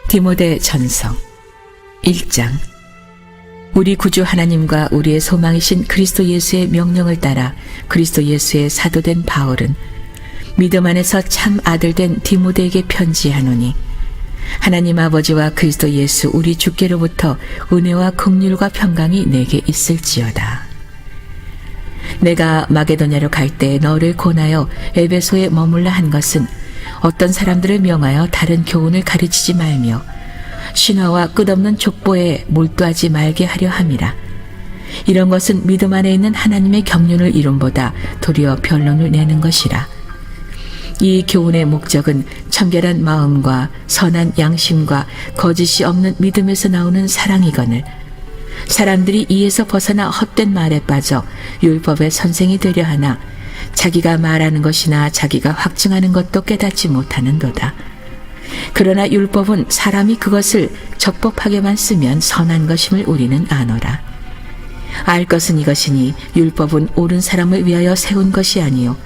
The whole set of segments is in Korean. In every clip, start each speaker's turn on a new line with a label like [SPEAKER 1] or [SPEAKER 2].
[SPEAKER 1] 디모데 전서 1장. 우리 구주 하나님과 우리의 소망이신 그리스도 예수의 명령을 따라 그리스도 예수의 사도된 바울은 믿음 안에서 참 아들된 디모데에게 편지하노니, 하나님 아버지와 그리스도 예수 우리 주께로부터 은혜와 긍휼과 평강이 내게 있을지어다. 내가 마게도냐로 갈 때 너를 권하여 에베소에 머물라 한 것은 어떤 사람들을 명하여 다른 교훈을 가르치지 말며 신화와 끝없는 족보에 몰두하지 말게 하려 함이라. 이런 것은 믿음 안에 있는 하나님의 경륜을 이룸보다 도리어 변론을 내는 것이라. 이 교훈의 목적은 청결한 마음과 선한 양심과 거짓이 없는 믿음에서 나오는 사랑이거늘, 사람들이 이에서 벗어나 헛된 말에 빠져 율법의 선생이 되려 하나 자기가 말하는 것이나 자기가 확증하는 것도 깨닫지 못하는도다. 그러나 율법은 사람이 그것을 적법하게만 쓰면 선한 것임을 우리는 아노라. 알 것은 이것이니 율법은 옳은 사람을 위하여 세운 것이 아니요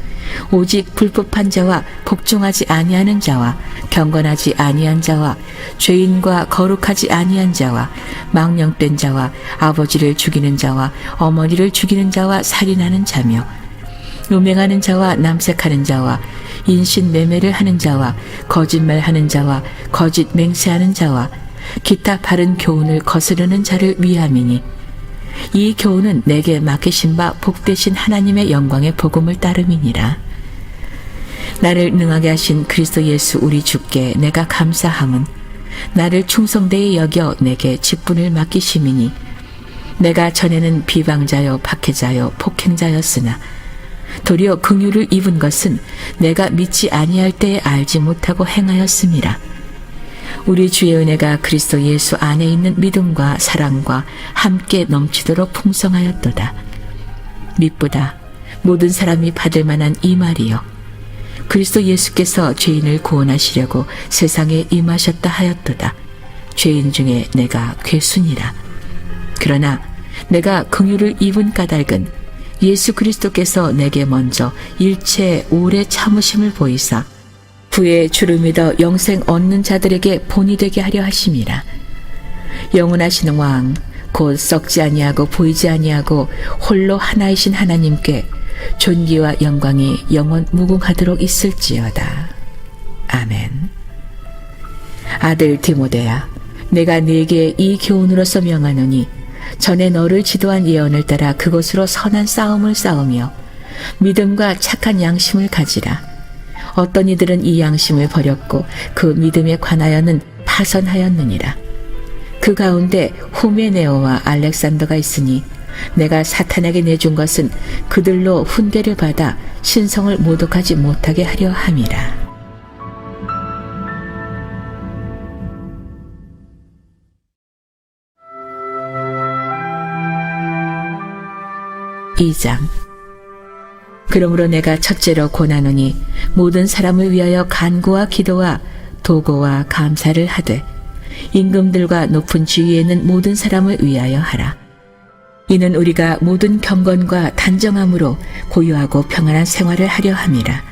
[SPEAKER 1] 오직 불법한 자와 복종하지 아니하는 자와 경건하지 아니한 자와 죄인과 거룩하지 아니한 자와 망령된 자와 아버지를 죽이는 자와 어머니를 죽이는 자와 살인하는 자며 음행하는 자와 남색하는 자와 인신매매를 하는 자와 거짓말하는 자와 거짓 맹세하는 자와 기타 바른 교훈을 거스르는 자를 위함이니, 이 교훈은 내게 맡기신 바 복되신 하나님의 영광의 복음을 따름이니라. 나를 능하게 하신 그리스도 예수 우리 주께 내가 감사함은 나를 충성되이 여겨 내게 직분을 맡기심이니, 내가 전에는 비방자요 박해자요 폭행자였으나 도리어 긍휼을 입은 것은 내가 믿지 아니할 때에 알지 못하고 행하였음이라. 우리 주의 은혜가 그리스도 예수 안에 있는 믿음과 사랑과 함께 넘치도록 풍성하였도다. 미쁘다 모든 사람이 받을 만한 이 말이요, 그리스도 예수께서 죄인을 구원하시려고 세상에 임하셨다 하였도다. 죄인 중에 내가 괴순이라. 그러나 내가 긍휼을 입은 까닭은 예수 그리스도께서 내게 먼저 일체 오래 참으심을 보이사 후에 주를 믿어 영생 얻는 자들에게 본이 되게 하려 하심이라. 영원하신 왕 곧 썩지 아니하고 보이지 아니하고 홀로 하나이신 하나님께 존귀와 영광이 영원 무궁하도록 있을지어다. 아멘. 아들 디모데야, 내가 네게 이 교훈으로서 명하노니, 전에 너를 지도한 예언을 따라 그것으로 선한 싸움을 싸우며 믿음과 착한 양심을 가지라. 어떤 이들은 이 양심을 버렸고 그 믿음에 관하여는 파선하였느니라. 그 가운데 후메네오와 알렉산더가 있으니 내가 사탄에게 내준 것은 그들로 훈계를 받아 신성을 모독하지 못하게 하려 함이라. 2장. 그러므로 내가 첫째로 권하노니 모든 사람을 위하여 간구와 기도와 도고와 감사를 하되 임금들과 높은 지위에 있는 모든 사람을 위하여 하라. 이는 우리가 모든 경건과 단정함으로 고요하고 평안한 생활을 하려 함이라.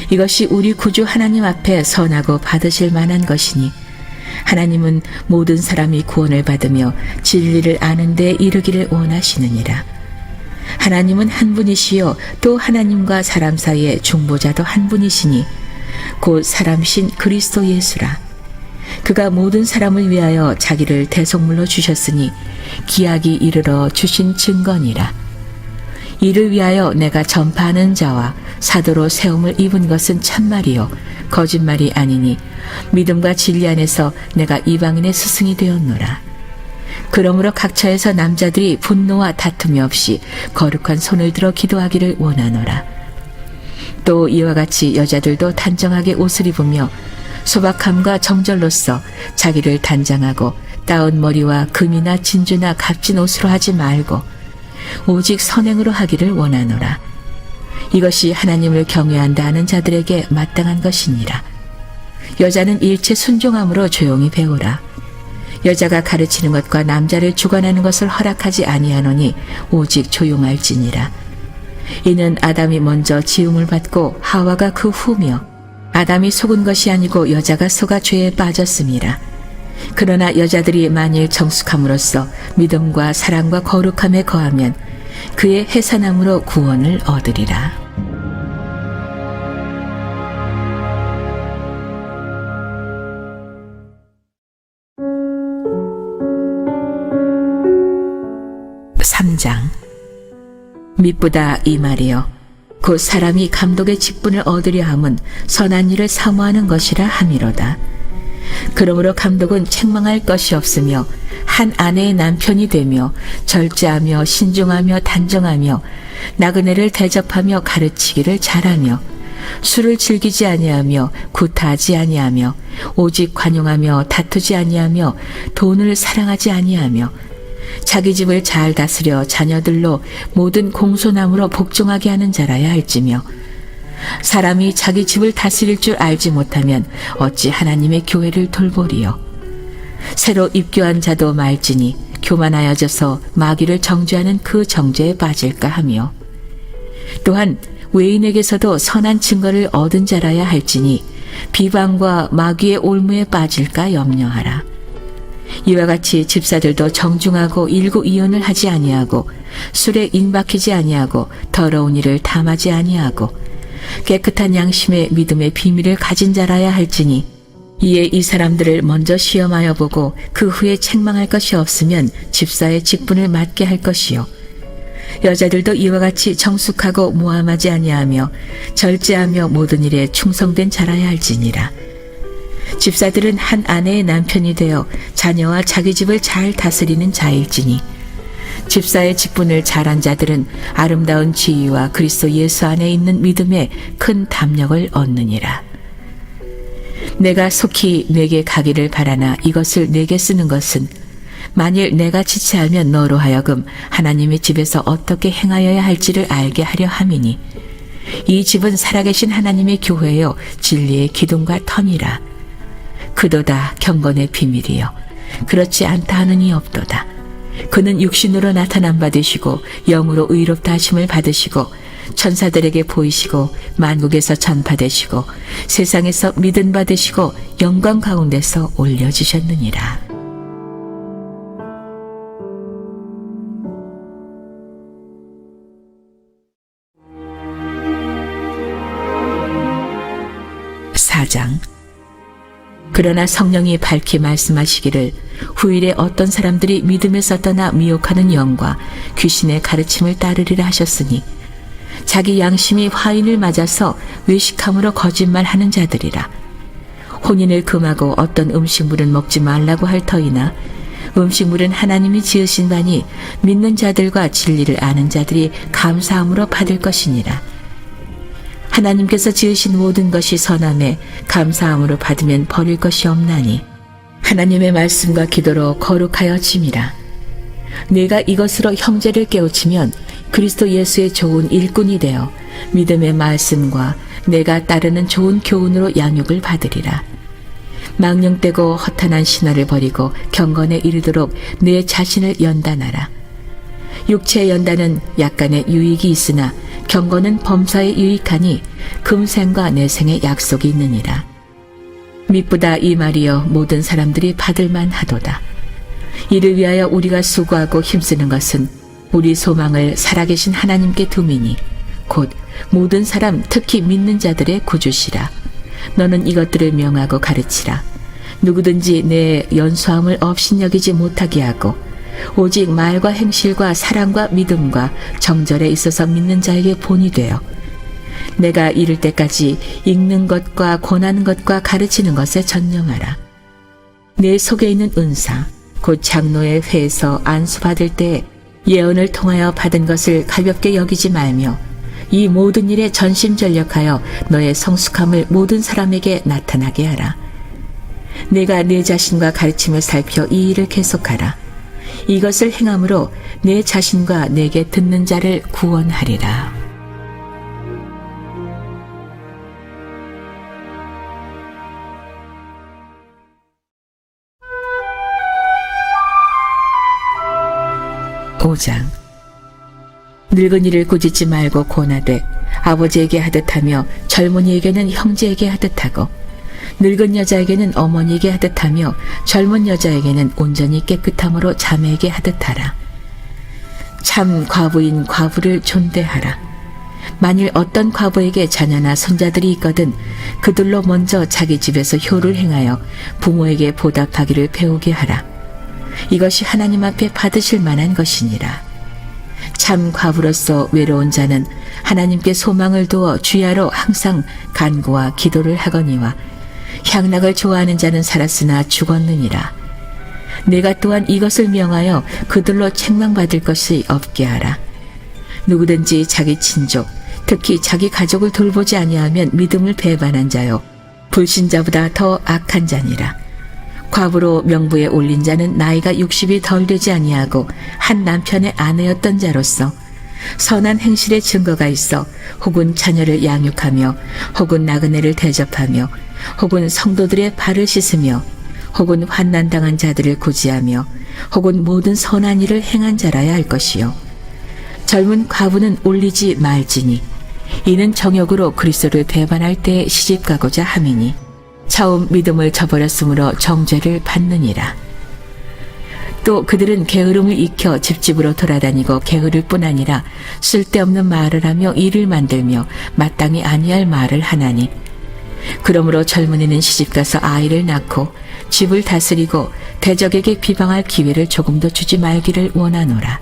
[SPEAKER 1] 이것이 우리 구주 하나님 앞에 선하고 받으실 만한 것이니, 하나님은 모든 사람이 구원을 받으며 진리를 아는 데 이르기를 원하시느니라. 하나님은 한 분이시요 또 하나님과 사람 사이에 중보자도 한 분이시니 곧 사람이신 그리스도 예수라. 그가 모든 사람을 위하여 자기를 대속물로 주셨으니 기약이 이르러 주신 증거니라. 이를 위하여 내가 전파하는 자와 사도로 세움을 입은 것은 참말이요 거짓말이 아니니, 믿음과 진리 안에서 내가 이방인의 스승이 되었노라. 그러므로 각처에서 남자들이 분노와 다툼이 없이 거룩한 손을 들어 기도하기를 원하노라. 또 이와 같이 여자들도 단정하게 옷을 입으며 소박함과 정절로서 자기를 단장하고 따온 머리와 금이나 진주나 값진 옷으로 하지 말고 오직 선행으로 하기를 원하노라. 이것이 하나님을 경외한다 하는 자들에게 마땅한 것이니라. 여자는 일체 순종함으로 조용히 배우라. 여자가 가르치는 것과 남자를 주관하는 것을 허락하지 아니하노니 오직 조용할지니라. 이는 아담이 먼저 지음을 받고 하와가 그 후며 아담이 속은 것이 아니고 여자가 속아 죄에 빠졌음이라. 그러나 여자들이 만일 정숙함으로써 믿음과 사랑과 거룩함에 거하면 그의 해산함으로 구원을 얻으리라. (3장) mit보다 이 말이여 곧 사람이 감독의 직분을 얻으려 함은 선한 일을 사모하는 것이라 함이로다. 그러므로 감독은 책망할 것이 없으며 한 아내의 남편이 되며 절제하며 신중하며 단정하며 나그네를 대접하며 가르치기를 잘하며 술을 즐기지 아니하며 구타하지 아니하며 오직 관용하며 다투지 아니하며 돈을 사랑하지 아니하며 자기 집을 잘 다스려 자녀들로 모든 공손함으로 복종하게 하는 자라야 할지며 사람이 자기 집을 다스릴 줄 알지 못하면 어찌 하나님의 교회를 돌보리요. 새로 입교한 자도 말지니 교만하여져서 마귀를 정죄하는 그 정죄에 빠질까 하며 또한 외인에게서도 선한 증거를 얻은 자라야 할지니 비방과 마귀의 올무에 빠질까 염려하라. 이와 같이 집사들도 정중하고 일구이연을 하지 아니하고 술에 인박히지 아니하고 더러운 일을 탐하지 아니하고 깨끗한 양심의 믿음의 비밀을 가진 자라야 할지니 이에 이 사람들을 먼저 시험하여 보고 그 후에 책망할 것이 없으면 집사의 직분을 맡게 할 것이요 여자들도 이와 같이 정숙하고 모함하지 아니하며 절제하며 모든 일에 충성된 자라야 할지니라. 집사들은 한 아내의 남편이 되어 자녀와 자기 집을 잘 다스리는 자일지니 집사의 직분을 잘한 자들은 아름다운 지위와 그리스도 예수 안에 있는 믿음에 큰 담력을 얻느니라. 내가 속히 내게 가기를 바라나 이것을 내게 쓰는 것은 만일 내가 지체하면 너로 하여금 하나님의 집에서 어떻게 행하여야 할지를 알게 하려 함이니 이 집은 살아계신 하나님의 교회요 진리의 기둥과 터니라. 그도다 경건의 비밀이요 그렇지 않다 하는 이 없도다. 그는 육신으로 나타남 받으시고 영으로 의롭다 하심을 받으시고 천사들에게 보이시고 만국에서 전파되시고 세상에서 믿음 받으시고 영광 가운데서 올려지셨느니라. (4장) 그러나 성령이 밝히 말씀하시기를 후일에 어떤 사람들이 믿음에서 떠나 미혹하는 영과 귀신의 가르침을 따르리라 하셨으니 자기 양심이 화인을 맞아서 외식함으로 거짓말하는 자들이라. 혼인을 금하고 어떤 음식물은 먹지 말라고 할 터이나 음식물은 하나님이 지으신 바니 믿는 자들과 진리를 아는 자들이 감사함으로 받을 것이니라. 하나님께서 지으신 모든 것이 선함에 감사함으로 받으면 버릴 것이 없나니 하나님의 말씀과 기도로 거룩하여 짐이라. 내가 이것으로 형제를 깨우치면 그리스도 예수의 좋은 일꾼이 되어 믿음의 말씀과 내가 따르는 좋은 교훈으로 양육을 받으리라. 망령되고 허탄한 신화를 버리고 경건에 이르도록 내 자신을 연단하라. 육체의 연단은 약간의 유익이 있으나 경건은 범사에 유익하니 금생과 내생의 약속이 있느니라. mit보다 이 말이여 모든 사람들이 받을만 하도다. 이를 위하여 우리가 수고하고 힘쓰는 것은 우리 소망을 살아계신 하나님께 둠이니 곧 모든 사람 특히 믿는 자들의 구주시라. 너는 이것들을 명하고 가르치라. 누구든지 내 연소함을 업신여기지 못하게 하고 오직 말과 행실과 사랑과 믿음과 정절에 있어서 믿는 자에게 본이 되어 내가 이를 때까지 읽는 것과 권하는 것과 가르치는 것에 전념하라. 내 속에 있는 은사 곧 장로의 회에서 안수받을 때 예언을 통하여 받은 것을 가볍게 여기지 말며 이 모든 일에 전심전력하여 너의 성숙함을 모든 사람에게 나타나게 하라. 내가 내 자신과 가르침을 살펴 이 일을 계속하라. 이것을 행함으로 내 자신과 내게 듣는 자를 구원하리라. (5장) 늙은이를 꾸짖지 말고 권하되 아버지에게 하듯 하며 젊은이에게는 형제에게 하듯 하고 늙은 여자에게는 어머니에게 하듯하며 젊은 여자에게는 온전히 깨끗함으로 자매에게 하듯하라. 참 과부인 과부를 존대하라. 만일 어떤 과부에게 자녀나 손자들이 있거든 그들로 먼저 자기 집에서 효를 행하여 부모에게 보답하기를 배우게 하라. 이것이 하나님 앞에 받으실 만한 것이니라. 참 과부로서 외로운 자는 하나님께 소망을 두어 주야로 항상 간구와 기도를 하거니와 향락을 좋아하는 자는 살았으나 죽었느니라. 내가 또한 이것을 명하여 그들로 책망받을 것이 없게 하라. 누구든지 자기 친족, 특히 자기 가족을 돌보지 아니하면 믿음을 배반한 자요 불신자보다 더 악한 자니라. 과부로 명부에 올린 자는 나이가 60이 덜 되지 아니하고 한 남편의 아내였던 자로서 선한 행실의 증거가 있어 혹은 자녀를 양육하며 혹은 나그네를 대접하며 혹은 성도들의 발을 씻으며 혹은 환난당한 자들을 구제하며 혹은 모든 선한 일을 행한 자라야 할 것이요 젊은 과부는 올리지 말지니 이는 정욕으로 그리스도를 배반할 때에 시집가고자 함이니 처음 믿음을 저버렸으므로 정죄를 받느니라. 또 그들은 게으름을 익혀 집집으로 돌아다니고 게으를 뿐 아니라 쓸데없는 말을 하며 일을 만들며 마땅히 아니할 말을 하나니 그러므로 젊은이는 시집가서 아이를 낳고 집을 다스리고 대적에게 비방할 기회를 조금도 주지 말기를 원하노라.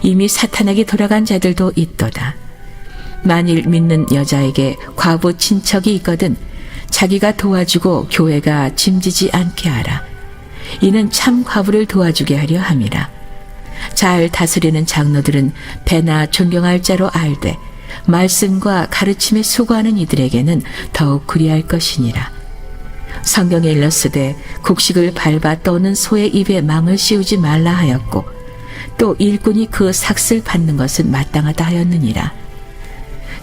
[SPEAKER 1] 이미 사탄에게 돌아간 자들도 있도다. 만일 믿는 여자에게 과부 친척이 있거든 자기가 도와주고 교회가 짐지지 않게 하라. 이는 참 과부를 도와주게 하려 함이라. 잘 다스리는 장로들은 배나 존경할 자로 알되 말씀과 가르침에 수고하는 이들에게는 더욱 그리할 것이니라. 성경에 일렀으되 곡식을 밟아 떠는 소의 입에 망을 씌우지 말라 하였고 또 일꾼이 그 삭슬 받는 것은 마땅하다 하였느니라.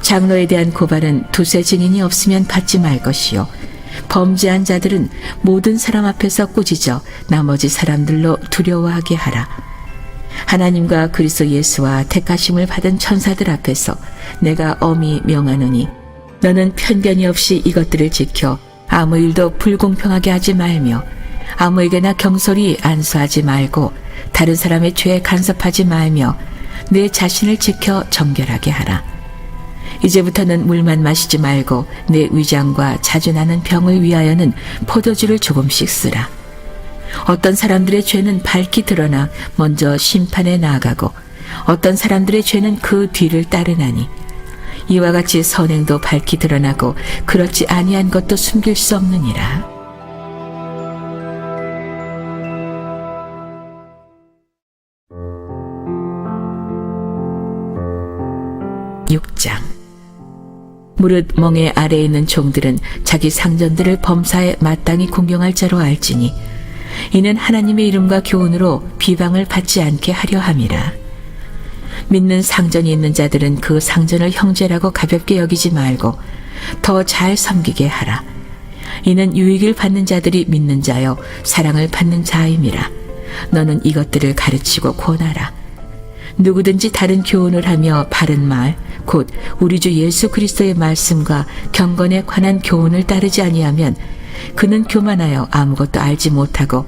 [SPEAKER 1] 장로에 대한 고발은 두세 증인이 없으면 받지 말 것이요 범죄한 자들은 모든 사람 앞에서 꾸짖어 나머지 사람들로 두려워하게 하라. 하나님과 그리스도 예수와 택하심을 받은 천사들 앞에서 내가 엄히 명하노니 너는 편견이 없이 이것들을 지켜 아무 일도 불공평하게 하지 말며 아무에게나 경솔히 안수하지 말고 다른 사람의 죄에 간섭하지 말며 내 자신을 지켜 정결하게 하라. 이제부터는 물만 마시지 말고 내 위장과 자주 나는 병을 위하여는 포도주를 조금씩 쓰라. 어떤 사람들의 죄는 밝히 드러나 먼저 심판에 나아가고 어떤 사람들의 죄는 그 뒤를 따르나니 이와 같이 선행도 밝히 드러나고 그렇지 아니한 것도 숨길 수 없느니라. (6장) 무릇 멍에 아래에 있는 종들은 자기 상전들을 범사에 마땅히 공경할 자로 알지니 이는 하나님의 이름과 교훈으로 비방을 받지 않게 하려 함이라. 믿는 상전이 있는 자들은 그 상전을 형제라고 가볍게 여기지 말고 더 잘 섬기게 하라. 이는 유익을 받는 자들이 믿는 자여 사랑을 받는 자임이라. 너는 이것들을 가르치고 권하라. 누구든지 다른 교훈을 하며 바른 말 곧 우리 주 예수 그리스도의 말씀과 경건에 관한 교훈을 따르지 아니하면 그는 교만하여 아무것도 알지 못하고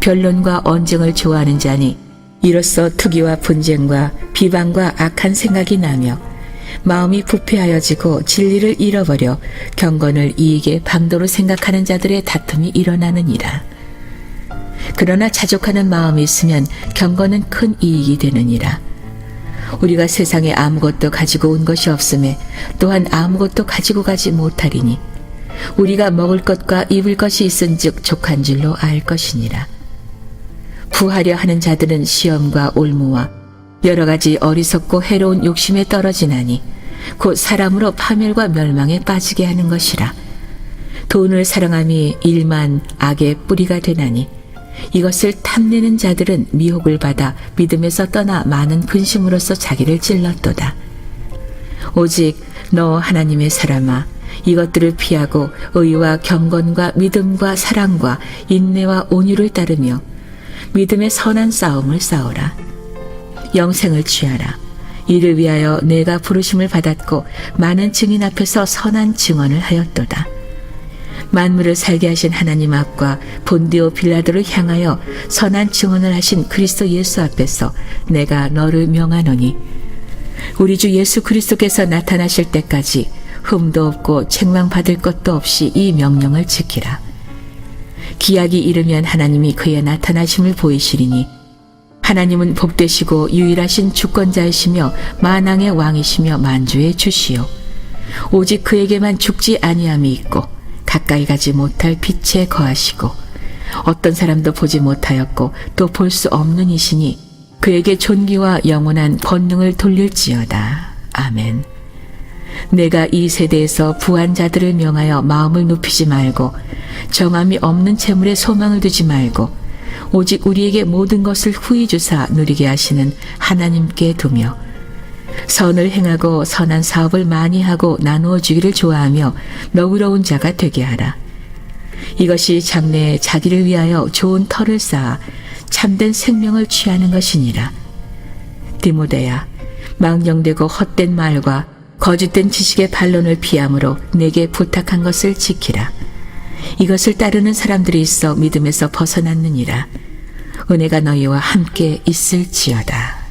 [SPEAKER 1] 변론과 언쟁을 좋아하는 자니 이로써 투기와 분쟁과 비방과 악한 생각이 나며 마음이 부패하여지고 진리를 잃어버려 경건을 이익의 방도로 생각하는 자들의 다툼이 일어나느니라. 그러나 자족하는 마음이 있으면 경건은 큰 이익이 되느니라. 우리가 세상에 아무것도 가지고 온 것이 없음에 또한 아무것도 가지고 가지 못하리니 우리가 먹을 것과 입을 것이 있은즉 족한 줄로 알 것이니라. 구하려 하는 자들은 시험과 올무와 여러 가지 어리석고 해로운 욕심에 떨어지나니 곧 사람으로 파멸과 멸망에 빠지게 하는 것이라. 돈을 사랑함이 일만 악의 뿌리가 되나니 이것을 탐내는 자들은 미혹을 받아 믿음에서 떠나 많은 근심으로써 자기를 찔렀도다. 오직 너 하나님의 사람아 이것들을 피하고 의와 경건과 믿음과 사랑과 인내와 온유를 따르며 믿음의 선한 싸움을 싸우라. 영생을 취하라. 이를 위하여 내가 부르심을 받았고 많은 증인 앞에서 선한 증언을 하였도다. 만물을 살게 하신 하나님 앞과 본디오 빌라도를 향하여 선한 증언을 하신 그리스도 예수 앞에서 내가 너를 명하노니 우리 주 예수 그리스도께서 나타나실 때까지 흠도 없고 책망받을 것도 없이 이 명령을 지키라. 기약이 이르면 하나님이 그의 나타나심을 보이시리니 하나님은 복되시고 유일하신 주권자이시며 만왕의 왕이시며 만주의 주시요 오직 그에게만 죽지 아니함이 있고 가까이 가지 못할 빛에 거하시고 어떤 사람도 보지 못하였고 또 볼 수 없는 이시니 그에게 존귀와 영원한 권능을 돌릴지어다. 아멘. 내가 이 세대에서 부한 자들을 명하여 마음을 눕히지 말고 정함이 없는 재물에 소망을 두지 말고 오직 우리에게 모든 것을 후히 주사 누리게 하시는 하나님께 두며 선을 행하고 선한 사업을 많이 하고 나누어 주기를 좋아하며 너그러운 자가 되게 하라. 이것이 장래에 자기를 위하여 좋은 터를 쌓아 참된 생명을 취하는 것이니라. 디모데야, 망령되고 헛된 말과 거짓된 지식의 반론을 피함으로 내게 부탁한 것을 지키라. 이것을 따르는 사람들이 있어 믿음에서 벗어났느니라. 은혜가 너희와 함께 있을지어다.